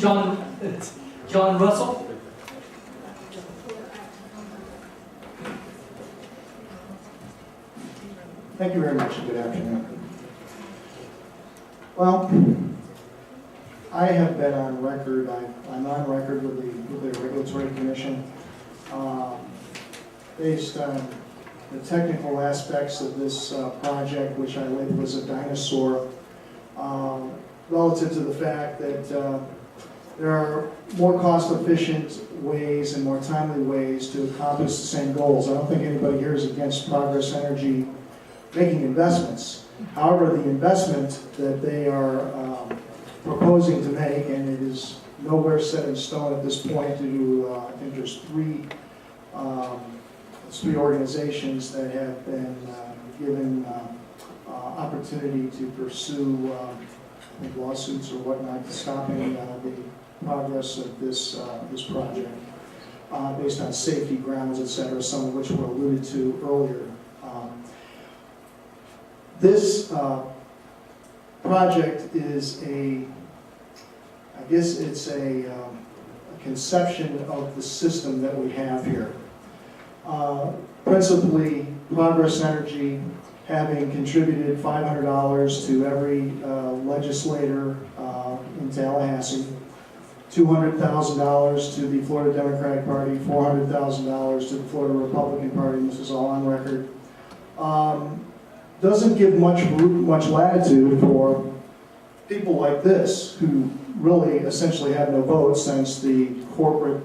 John Russell. Thank you very much, and good afternoon. Well, I have been on record, I'm on record with the Regulatory Commission based on the technical aspects of this project, which I label as a dinosaur, relative to the fact that there are more cost-efficient ways and more timely ways to accomplish the same goals. I don't think anybody here is against Progress Energy making investments. However, the investment that they are proposing to make, and it is nowhere set in stone at this point due to, I think there's three organizations that have been given opportunity to pursue I think lawsuits or whatnot stopping the progress of this project based on safety grounds, et cetera, some of which were alluded to earlier. This project is I guess it's a conception of the system that we have here. Principally, Progress Energy having contributed $500 to every legislator in Tallahassee, $200,000 to the Florida Democratic Party, $400,000 to the Florida Republican Party, and this is all on record. Doesn't give much latitude for people like this who really essentially have no vote, since the corporate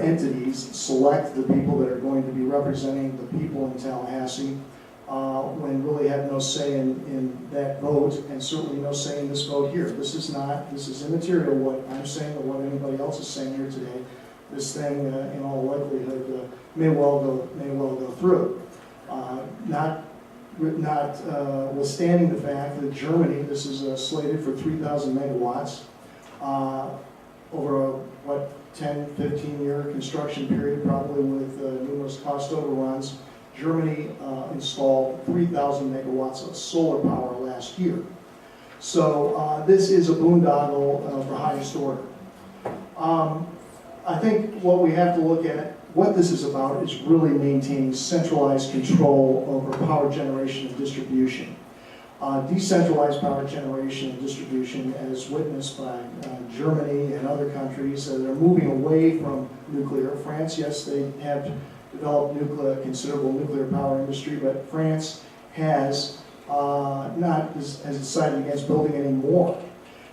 entities select the people that are going to be representing the people in Tallahassee, when really have no say in that vote, and certainly no say in this vote here. This is immaterial what I'm saying or what anybody else is saying here today. This thing, in all likelihood, may well go through. Notwithstanding the fact that Germany, this is slated for 3,000 megawatts over a 10, 15-year construction period, probably with numerous cost overruns. Germany installed 3,000 megawatts of solar power last year. So this is a boondoggle of the highest order. I think what we have to look at, what this is about, is really maintaining centralized control over power generation and distribution. Decentralized power generation and distribution, as witnessed by Germany and other countries that are moving away from nuclear. France, yes, they have developed considerable nuclear power industry, but France has decided against building any more.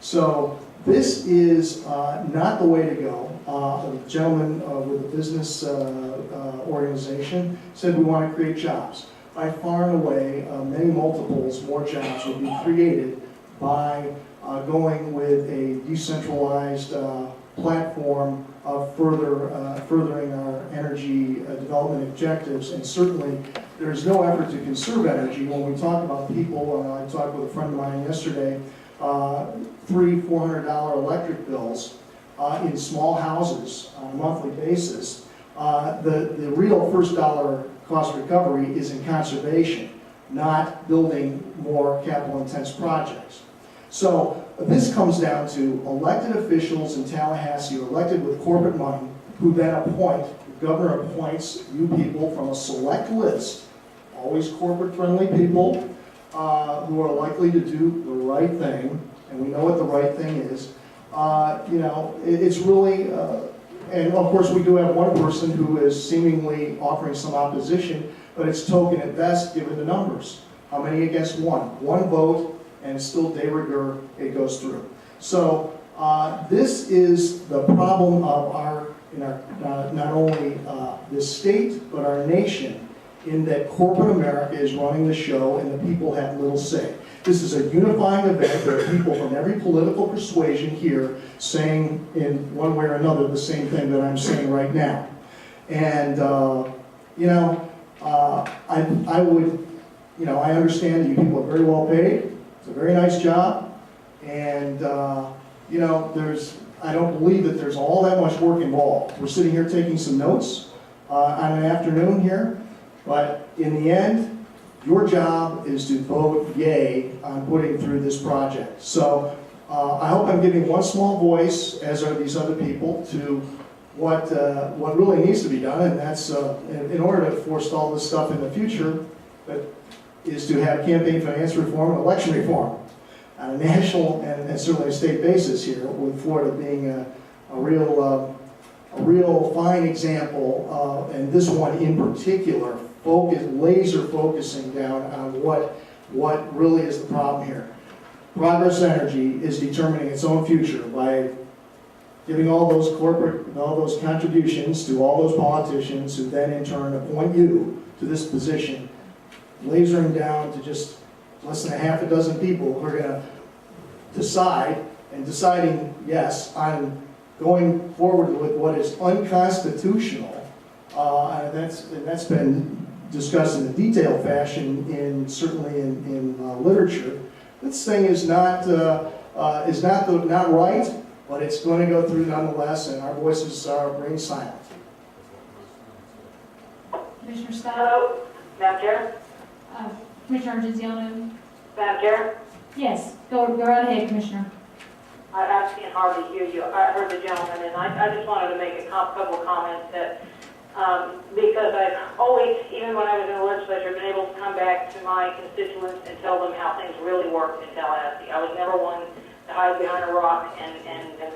So this is not the way to go. A gentleman with a business organization said we want to create jobs. By far and away, many multiples more jobs will be created by going with a decentralized platform of furthering our energy development objectives. And certainly, there's no effort to conserve energy. When we talk about people, I talked with a friend of mine yesterday, $300-400 electric bills in small houses on a monthly basis. The real first dollar cost recovery is in conservation, not building more capital-intense projects. So this comes down to elected officials in Tallahassee who are elected with corporate money, who then appoint, the governor appoints you people from a select list, always corporate-friendly people, who are likely to do the right thing, and we know what the right thing is. It's really, and of course we do have one person who is seemingly offering some opposition, but it's token at best given the numbers. How many against one? One vote, and still de rigueur, it goes through. So this is the problem of not only this state, but our nation, in that corporate America is running the show and the people have little say. This is a unifying event. There are people from every political persuasion here saying in one way or another the same thing that I'm saying right now. And, I understand that you people are very well paid. It's a very nice job. And, I don't believe that there's all that much work involved. We're sitting here taking some notes on an afternoon here. But in the end, your job is to vote yay on putting through this project. So I hope I'm giving one small voice, as are these other people, to what really needs to be done, and that's in order to forestall this stuff in the future, that is to have campaign finance reform and election reform on a national and certainly a state basis here, with Florida being a real fine example, and this one in particular, laser focusing down on what really is the problem here. Progress Energy is determining its own future by giving all those contributions to all those politicians who then in turn appoint you to this position, lasering down to just less than a half a dozen people who are going to decide, and deciding, yes, I'm going forward with what is unconstitutional, and that's been discussed in a detailed fashion certainly in literature. This thing is not right, but it's going to go through nonetheless, and our voices are being silent. Commissioner Scott? Hello, Madam Chair? Commissioner Argenziano? Madam Chair? Yes, go right ahead, Commissioner. I can't hardly hear you. I heard the gentleman, and I just wanted to make a couple of comments that, because I've always, even when I was in the legislature, been able to come back to my constituents and tell them how things really worked in Tallahassee. I was never one to hide behind a rock and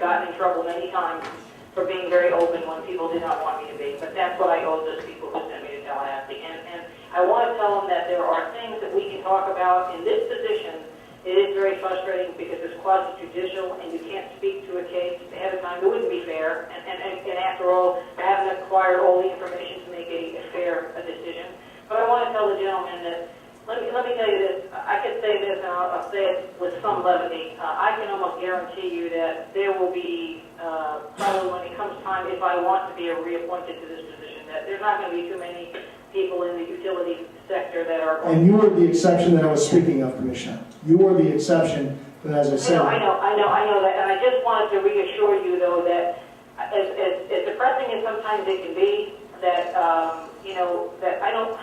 gotten in trouble many times for being very open when people did not want me to be. But that's what I owe those people who sent me to Tallahassee. And I want to tell them that there are things that we can talk about in this position. It is very frustrating because it's quasi-judicial and you can't speak to a case ahead of time. It wouldn't be fair. And after all, I haven't acquired all the information to make a fair decision. But I want to tell the gentleman that, let me tell you this. I could say this, and I'll say it with some levity. I can almost guarantee you that there will be, probably when it comes time, if I want to be reappointed to this position, that there's not going to be too many people in the utility sector that are going. And you were the exception that I was speaking of, Commissioner. You were the exception, but as I said... I know that, and I just wanted to reassure you, though, that as depressing as sometimes it can be, that, that I don't...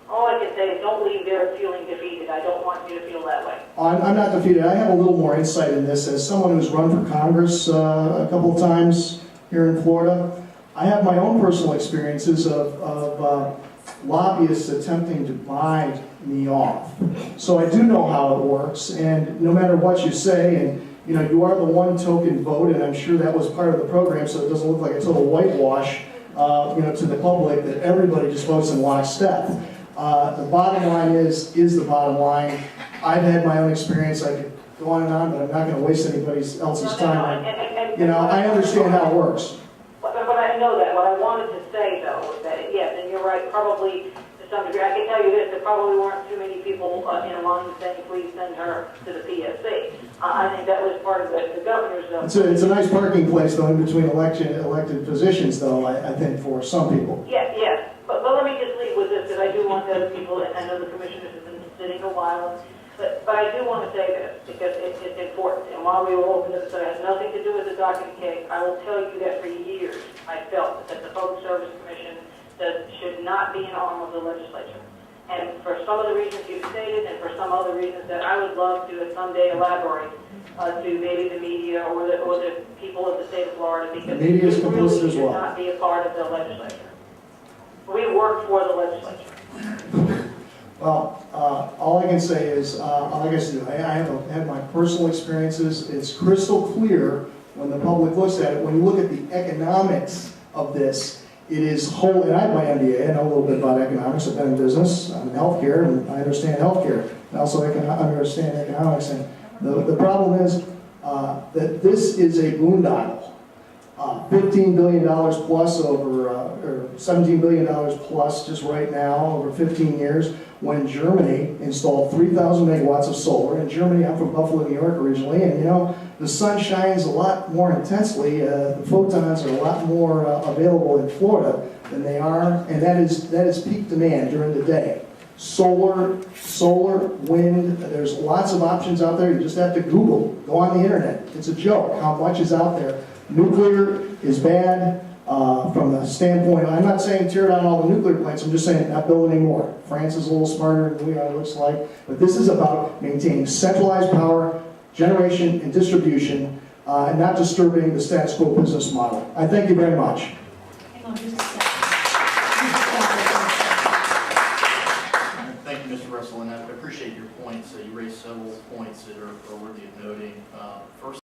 All I can say is don't leave there feeling defeated. I don't want you to feel that way. I'm not defeated. I have a little more insight in this. As someone who's run for Congress a couple of times here in Florida, I have my own personal experiences of lobbyists attempting to buy me off. So I do know how it works, and no matter what you say, and you are the one token vote, and I'm sure that was part of the program, so it doesn't look like a total whitewash, to the public that everybody just votes in lockstep. The bottom line is the bottom line. I've had my own experience. I could go on, but I'm not going to waste anybody else's time. I understand how it works. But I know that. What I wanted to say, though, was that, yes, and you're right, probably to some degree. I can tell you this, there probably weren't too many people in line saying, please send her to the PSC. I think that was part of the governor's... It's a nice parking place, though, in between elected positions, though, I think, for some people. Yes. But let me just leave with this, because I do want the other people, and I know the commissioners have been sitting a while, but I do want to say this, because it's important. And while we were open to this, it has nothing to do with the docket case, I will tell you that for years, I felt that the Public Service Commission should not be an arm of the legislature. And for some of the reasons you've stated, and for some other reasons that I would love to someday elaborate to maybe the media or the people of the state of Florida, because the media is complicit as well. Should not be a part of the legislature. We work for the legislature. Well, all I can say is, like I said, I have had my personal experiences. It's crystal clear when the public looks at it. When you look at the economics of this, it is whole. And I have my MBA. I know a little bit about economics. I've been in business. I'm in healthcare, and I understand healthcare. I also understand economics. And the problem is that this is a boondoggle. $15 billion plus or $17 billion plus just right now over 15 years, when Germany installed 3,000 megawatts of solar. In Germany, I'm from Buffalo, New York originally, and the sun shines a lot more intensely. The photons are a lot more available in Florida than they are, and that is peak demand during the day. Solar, wind, there's lots of options out there. You just have to Google, go on the internet. It's a joke how much is out there. Nuclear is bad from the standpoint, I'm not saying tear down all the nuclear plants, I'm just saying not build any more. France is a little smarter than we are, it looks like. But this is about maintaining centralized power, generation and distribution, and not disturbing the status quo business model. I thank you very much. Hang on just a second. Thank you, Mr. Russell, and I appreciate your points. You raised several points that are worthy of noting. First,